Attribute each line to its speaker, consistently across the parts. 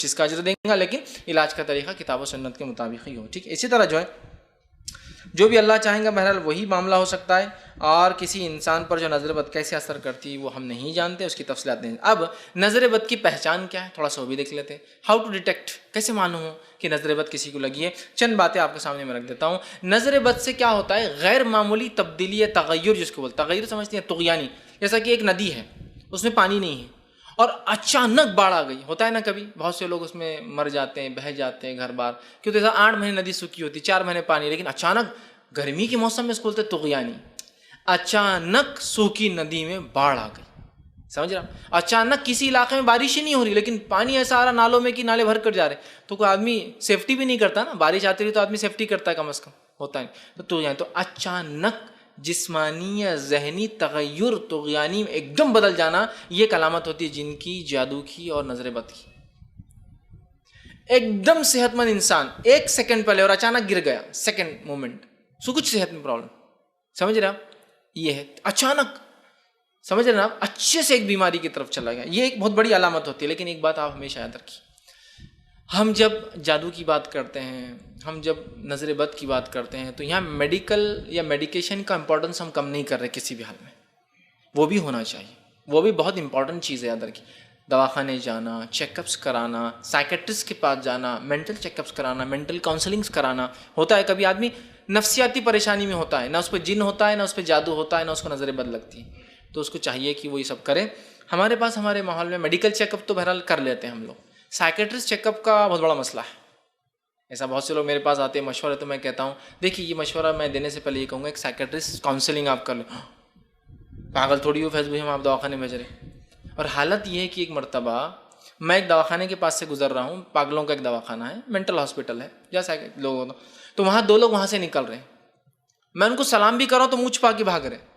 Speaker 1: जिसका अजर देंगे, लेकिन इलाज का तरीका किताब और सुन्नत के मुताबिक ही हो। ठीक, इसी तरह जो है जो भी अल्लाह चाहेंगे बहरहाल वही मामला हो सकता है। और किसी इंसान पर जो नज़र बद कैसे असर करती है वो हम नहीं जानते, उसकी तफसीलात नहीं। अब नज़र बद की पहचान क्या है, थोड़ा सा वो भी देख लेते हैं। हाउ टू डिटेक्ट, कैसे मालूम हो कि नज़र बद किसी को लगी है। चंद बातें आपके सामने मैं रख देता हूँ। नज़र बद से क्या होता है, गैर मामूली तब्दीली या तगय्युर, जिसको बोलते तगय्युर समझते हैं, तुग़यानी। जैसा कि एक नदी है, उसमें पानी नहीं है और अचानक बाढ़ आ गई, होता है ना कभी, बहुत से लोग उसमें मर जाते हैं, बह जाते हैं घर बार, क्योंकि जैसा 8 महीने नदी सूखी होती, 4 महीने पानी, लेकिन अचानक गर्मी के मौसम में इसको बोलते तुग़यानी। अचानक सूखी नदी में बाढ़ आ गई, समझ रहा। अचानक किसी इलाके में बारिश ही नहीं हो रही, लेकिन पानी ऐसा आ रहा नालों में कि नाले भर कर जा रहे, तो कोई आदमी सेफ्टी भी नहीं करता ना, बारिश आती रही तो आदमी सेफ्टी करता है कम से कम, होता है। तो तुग़यानी, तो अचानक जिस्मानी या ज़हनी तगय्युर, तुग़यानी में एकदम बदल जाना, ये एक अलामत होती है जिनकी, जादू की और नज़र बद की। एकदम सेहतमंद इंसान 1 सेकंड पहले और अचानक गिर गया, सेकंड मोमेंट, सो कुछ सेहत में प्रॉब्लम, समझ रहे आप, ये है अचानक, समझ रहे ना आप, अच्छे से एक बीमारी की तरफ चला गया, ये एक बहुत बड़ी अलामत होती है। लेकिन एक बात आप हमेशा याद रखिए, हम जब जादू की बात करते हैं, हम जब नज़र बद की बात करते हैं, तो यहाँ मेडिकल या मेडिकेशन का इंपॉर्टेंस हम कम नहीं कर रहे किसी भी हाल में, वो भी होना चाहिए, वो भी बहुत इंपॉर्टेंट चीज़ है, याद रखिए। दवाखाने जाना, चेकअप्स कराना, साइकेट्रिस्ट के पास जाना, मेंटल चेकअप्स कराना, मेंटल काउंसलिंग्स कराना होता है। कभी आदमी नफ्सियाती परेशानी में होता है, ना उस पर जिन होता है, ना उस पर जादू होता है, ना उसको नज़र बद लगती है, तो उसको चाहिए कि वो ये सब करे। हमारे पास हमारे माहौल में मेडिकल चेकअप तो बहरहाल कर लेते हैं हम लोग, साइकेट्रिस्ट चेकअप का बहुत बड़ा मसला है। ऐसा बहुत से लोग मेरे पास आते हैं मशवरा, तो मैं कहता हूँ देखिए ये मशवरा मैं देने से पहले ये कहूँगा, एक साइकेट्रिस्ट काउंसलिंग आप कर लें। पागल थोड़ी हो फैज भाई हम आप दवाखाने भेज रहे। और हालत ये है कि एक मरतबा मैं एक दवाखाने के पास से गुजर रहा हूँ, पागलों का एक दवाखाना है, मेंटल हॉस्पिटल है जैसा लोग, तो वहाँ 2 लोग वहाँ से निकल रहे हैं, मैं उनको सलाम भी कर रहा हूँ तो मुँह छुपा के भाग रहे।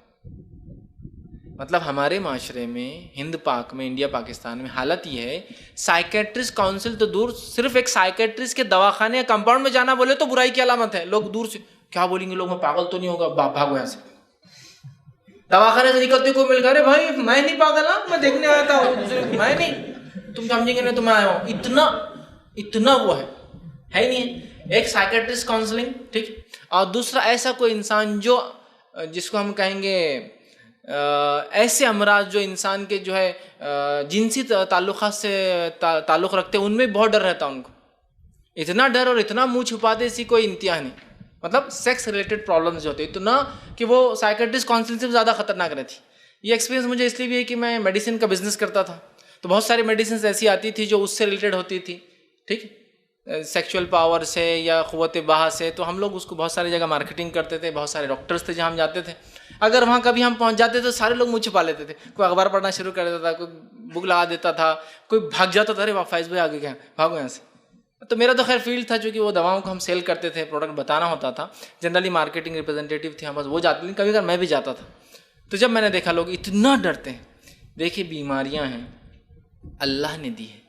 Speaker 1: मतलब हमारे माशरे में, हिंद पाक में, इंडिया पाकिस्तान में हालत ये है, साइकेट्रिस्ट काउंसिल तो दूर, सिर्फ एक साइकेट्रिस्ट के दवाखाने या कंपाउंड में जाना बोले तो बुराई की अलामत है। लोग दूर से क्या बोलेंगे, लोग पागल तो नहीं होगा, भागो यहाँ से। दवाखाने से निकलते को मिल गए, भाई मैं नहीं पागल, मैं देखने आया था, मैं नहीं, तुम समझेंगे नहीं तो मैं आया हूँ, इतना वो है ही नहीं। एक साइकेट्रिस्ट काउंसलिंग, ठीक। और दूसरा ऐसा कोई इंसान जो, जिसको हम कहेंगे ऐसे अमराज जो इंसान के जो है जिनसी ताल्लुक़ात से ताल्लुक़ रखते हैं, उनमें बहुत डर रहता है उनको, इतना डर और इतना मुंह छुपाते, इसी कोई इंतहा नहीं। मतलब सेक्स रिलेटेड प्रॉब्लम्स जो होते हैं, इतना कि वो साइकेट्रिस्ट काउंसलिंग से ज़्यादा खतरनाक रहती। ये एक्सपीरियंस मुझे इसलिए भी है कि मैं मेडिसिन का बिजनेस करता था, तो बहुत सारी मेडिसिन ऐसी आती थी जो उससे रिलेटेड होती थी, ठीक, सेक्सुअल पावर से या क़ुव्वत बाह से, तो हम लोग उसको बहुत सारी जगह मार्केटिंग करते थे। बहुत सारे डॉक्टर्स थे जहाँ हम जाते थे, अगर वहाँ कभी हम पहुँच जाते तो सारे लोग मुँह छुपा लेते थे। कोई अखबार पढ़ना शुरू कर देता था, कोई बुक लगा देता था, कोई भाग जाता था, अरे वाह फैज़ भाई आगे क्या, भागो यहाँ से। तो मेरा तो खैर फील्ड था, चूँकि वो दवाओं को हम सेल करते थे, प्रोडक्ट बताना होता था, जनरली मार्केटिंग रिप्रेजेंटेटिव थे हम, बस वो जाते थे, कभी कभी मैं भी जाता था। तो जब मैंने देखा लोग इतना डरते हैं, देखिए बीमारियाँ हैं अल्लाह ने दी है,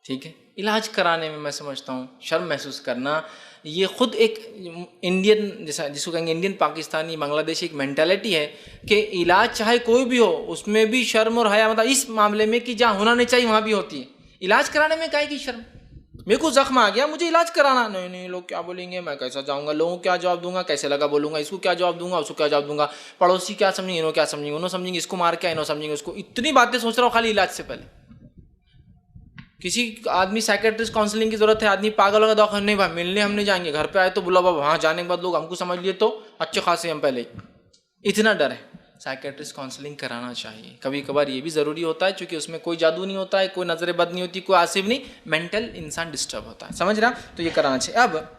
Speaker 1: ठीक है, इलाज कराने में मैं समझता हूँ शर्म महसूस करना, ये ख़ुद एक इंडियन, जैसा जिसको कहेंगे इंडियन पाकिस्तानी बांग्लादेशी एक मेंटालिटी है कि इलाज चाहे कोई भी हो उसमें भी शर्म और हया, मतलब इस मामले में कि जहाँ होना नहीं चाहिए वहाँ भी होती है। इलाज कराने में काहे की शर्म, मेरे को जख्म आ गया मुझे इलाज कराना, नहीं लोग क्या बोलेंगे, मैं कैसा जाऊँगा, लोगों को क्या जवाब दूंगा, कैसे लगा बोलूँगा, इसको क्या जवाब दूंगा, उसको क्या जवाब दूंगा, पड़ोसी क्या समझेंगे, इन्हों क्या समझेंगे, उन्होंने समझेंगे इसको मार क्या, इन्हों समझेंगे उसको, इतनी बातें सोच रहा हूँ खाली इलाज से पहले। किसी आदमी साइकेट्रिस्ट काउंसलिंग की जरूरत है, आदमी पागल होगा दवाखाने, नहीं भाई मिलने हम नहीं जाएंगे, घर पे आए तो बुला बाबा, वहाँ जाने के बाद लोग हमको समझ लिए तो अच्छे खासे हम पहले, इतना डर है। साइकेट्रिस्ट काउंसलिंग कराना चाहिए, कभी कभार ये भी ज़रूरी होता है, क्योंकि उसमें कोई जादू नहीं होता है, कोई नज़र बद नहीं होती, कोई आसिफ नहीं, मेंटल इंसान डिस्टर्ब होता है, समझ रहा, तो ये कराना चाहिए। अब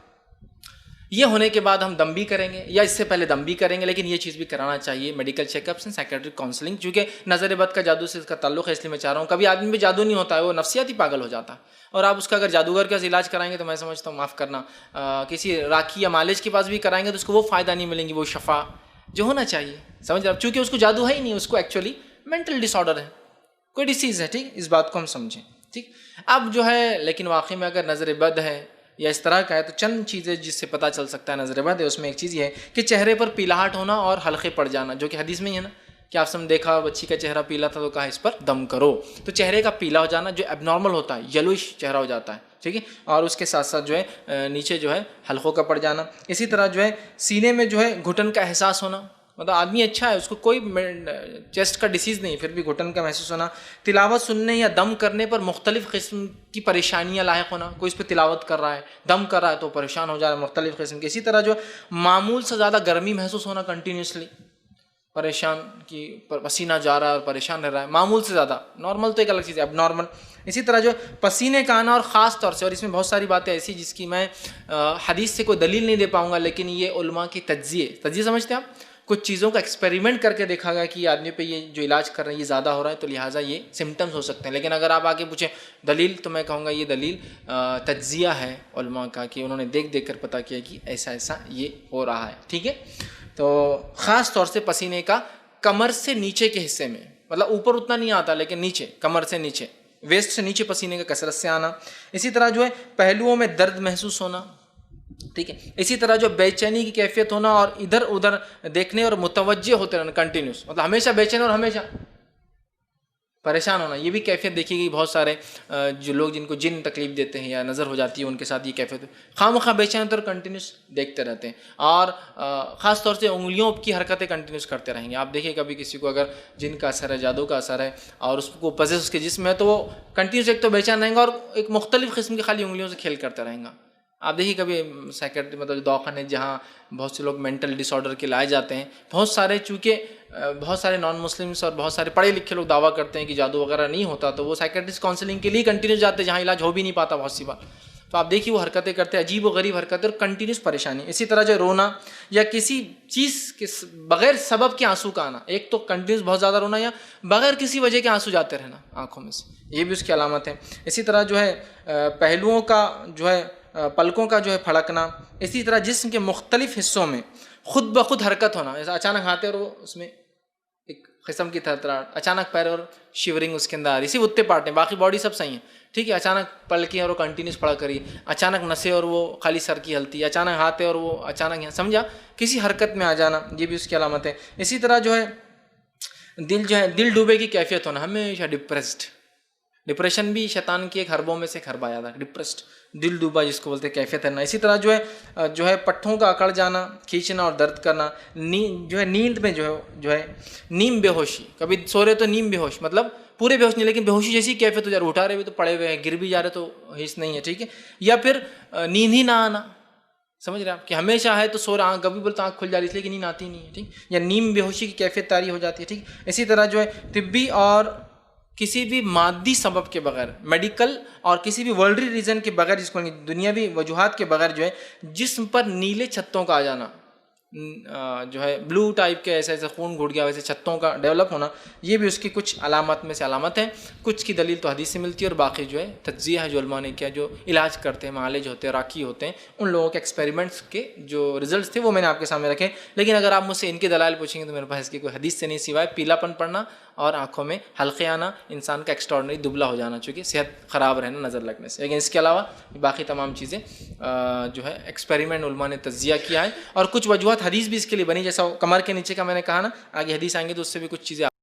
Speaker 1: ये होने के बाद हम दम भी करेंगे या इससे पहले दम भी करेंगे, लेकिन ये चीज़ भी कराना चाहिए, medical checkups and psychiatric counselling, क्योंकि नज़र बद का जादू से इसका ताल्लुक़ है, इसलिए मैं चाह रहा हूँ। कभी आदमी में जादू नहीं होता है, वो नफ्सियाती पागल हो जाता है, और आप उसका अगर जादूगर के पास इलाज कराएंगे तो मैं समझता हूँ, माफ़ करना, किसी राखी या मालिश के पास भी कराएंगे तो उसको वो फ़ायदा नहीं मिलेंगी, वो शफ़ा जो होना चाहिए, समझ रहे, चूँकि उसको जादू है ही नहीं, उसको एक्चुअली मेंटल डिसऑर्डर है, कोई डिसीज़ है, ठीक, इस बात को हम समझें, ठीक। अब जो है लेकिन वाकई में अगर नज़र बद है या इस तरह का है, तो चंद चीज़ें जिससे पता चल सकता है नज़र बद है, उसमें एक चीज़ ये है कि चेहरे पर पीलाहट होना और हल्के पड़ जाना, जो कि हदीस में ही है ना, कि आपने देखा बच्ची का चेहरा पीला था तो कहा इस पर दम करो। तो चेहरे का पीला हो जाना जो एबनॉर्मल होता है, येलोइश चेहरा हो जाता है, ठीक है। और उसके साथ साथ जो है नीचे जो है हल्कों का पड़ जाना। इसी तरह जो है सीने में जो है घुटन का एहसास होना, मतलब आदमी अच्छा है, उसको कोई चेस्ट का डिसीज़ नहीं, फिर भी घुटन का महसूस होना। तिलावत सुनने या दम करने पर मुख्तलिफ़ किस्म की परेशानियाँ लायक होना, कोई इस पर तिलावत कर रहा है, दम कर रहा है तो परेशान हो जा रहा है मुख्तलिफ़ किस्म की। इसी तरह जो मामूल से ज़्यादा गर्मी महसूस होना, कंटिन्यूसली परेशान कि पसीना जा रहा है और परेशान रह रहा है, मामूल से ज़्यादा। नॉर्मल तो एक अलग चीज़ है, अब नॉर्मल। इसी तरह जो पसीने का आना, और ख़ास तौर से, और इसमें बहुत सारी बातें ऐसी जिसकी मैं हदीस से कोई दलील नहीं दे पाऊँगा, लेकिन ये उलमा की तज्जिए समझते हैं आप, कुछ चीज़ों का एक्सपेरिमेंट करके देखा गया कि ये आदमी पे ये जो इलाज कर रहे हैं ये ज़्यादा हो रहा है, तो लिहाजा ये सिम्टम्स हो सकते हैं। लेकिन अगर आप आगे पूछें दलील, तो मैं कहूँगा ये दलील तज्जिया है उलमा का, कि उन्होंने देख देख कर पता किया कि ऐसा ऐसा ये हो रहा है, ठीक है। तो ख़ास तौर से पसीने का कमर से नीचे के हिस्से में, मतलब ऊपर उतना नहीं आता लेकिन नीचे, कमर से नीचे, वेस्ट से नीचे पसीने का कसरत से आना। इसी तरह जो है पहलुओं में दर्द महसूस होना, ठीक है। इसी तरह जो बेचैनी की कैफियत होना और इधर उधर देखने और मुतवज्जे होते रहना, कंटिन्यूस, मतलब हमेशा बेचैन और हमेशा परेशान होना, ये भी कैफियत देखी गई। बहुत सारे जो लोग जिनको जिन तकलीफ देते हैं या नज़र हो जाती है उनके साथ ये कैफियत, खामखा बेचैन होते और कंटिन्यूस देखते रहते हैं। और ख़ास तौर से उंगलियों की हरकतें कंटिन्यूस करते रहेंगे। आप देखिए कभी किसी को अगर जिन का असर है, जादू का असर है, और उसको पजेस उसके जिस्म है, तो वो कंटिन्यूस एक तो बेचैन रहेंगे और एक मुख्तलिफ़ किस्म की खाली उंगलियों से खेल करते रहेंगे। आप देखिए कभी साइकेट्री, मतलब दवाखाने जहाँ बहुत से लोग मेंटल डिसऑर्डर के लाए जाते हैं, बहुत सारे, चूँकि बहुत सारे नॉन मुस्लिम्स और बहुत सारे पढ़े लिखे लोग दावा करते हैं कि जादू वगैरह नहीं होता, तो वो साइकेट्रिस्ट काउंसलिंग के लिए कंटिन्यूस जाते हैं जहाँ इलाज हो भी नहीं पाता बहुत सी बार। तो आप देखिए वो हरकतें करते हैं, अजीब व गरीब हरकतें और कंटिन्यूस परेशानी। इसी तरह जो रोना या किसी चीज़ के बगैर सबब के आंसू का आना, एक तो कंटिन्यूस बहुत ज़्यादा रोना या बगैर किसी वजह के आंसू जाते रहना आँखों में से, ये भी उसकी अलामत है। इसी तरह जो है पहलुओं का जो है, पलकों का जो है फड़कना। इसी तरह जिस्म के मुख्तलिफ हिस्सों में खुद ब खुद हरकत होना, जैसा अचानक हाथे और वो उसमें एक किस्म की थरथराहट, अचानक पैर और शिवरिंग उसके अंदर आ रही, सिर्फ उत्ते पार्ट हैं, बाकी बॉडी सब सही है, ठीक है। अचानक पलकें और वो कंटिन्यूस पड़ा करी, अचानक नसें और वो खाली सर की हलती, अचानक हाथ है और वो अचानक यहाँ, समझा, किसी हरकत में आ जाना, ये भी उसकी अलामत है। इसी तरह जो है दिल डूबे की कैफियत होना, हमेशा डिप्रेस्ड। डिप्रेशन भी शैतान की एक हरबों में से एक हरबा याद है, डिप्रेस्ड, दिल डूबा जिसको बोलते हैं, कैफियत है ना। इसी तरह जो है पट्ठों का अकड़ जाना, खींचना और दर्द करना। नींद में जो है नीम बेहोशी, कभी सो रहे तो नीम बेहोश, मतलब पूरे बेहोश नहीं लेकिन बेहोशी जैसी कैफियत हो जा रही, उठा रहे भी तो पड़े हुए हैं, गिर भी जा रहे तो हिस्स नहीं है, ठीक है। या फिर नींद ही ना आना, समझ रहे हैं आप, कि हमेशा है तो सो रहा, कभी बोलता आँख खुल जा रही इसलिए कि नींद आती नहीं है, ठीक। या नीम बेहोशी की कैफियत तारी हो जाती है, ठीक। इसी तरह जो है तिब्बी और किसी भी मादी सबब के बगैर, मेडिकल और किसी भी वर्ल्डली रीज़न के बगैर, जिसको दुनियावी वजूहात के बगैर जो है जिस्म पर नीले छत्तों का आ जाना, जो है ब्लू टाइप के, ऐसे ऐसे खून घुट गया वैसे छत्तों का डेवलप होना, ये भी उसकी कुछ अलामत में से अलामत है। कुछ की दलील तो हदीस से मिलती है और बाकी जो है तज्जिया है जो उलमा ने किया, जो इलाज करते हैं, मालिज होते हैं, राकी होते हैं, उन लोगों के एक्सपेरिमेंट्स के जो रिजल्ट्स थे वो मैंने आपके सामने रखे। लेकिन अगर आप मुझसे इनके दलाइल पूछेंगे तो मेरे पास इसकी कोई हदीस से नहीं, सिवाय पीलापन पड़ना और आँखों में हल्के आना, इंसान का एक्स्ट्रॉर्डनरी दुबला हो जाना, चूँकि सेहत ख़राब रहना नज़र लगने से। लेकिन इसके अलावा बाकी तमाम चीज़ें जो है एक्सपेरिमेंट उलमा ने तज्जिया किया है, और कुछ वजूहत हदीस भी इसके लिए बनी, जैसा कमर के नीचे का मैंने कहा ना, आगे हदीस आएंगे तो उससे भी कुछ चीज़ें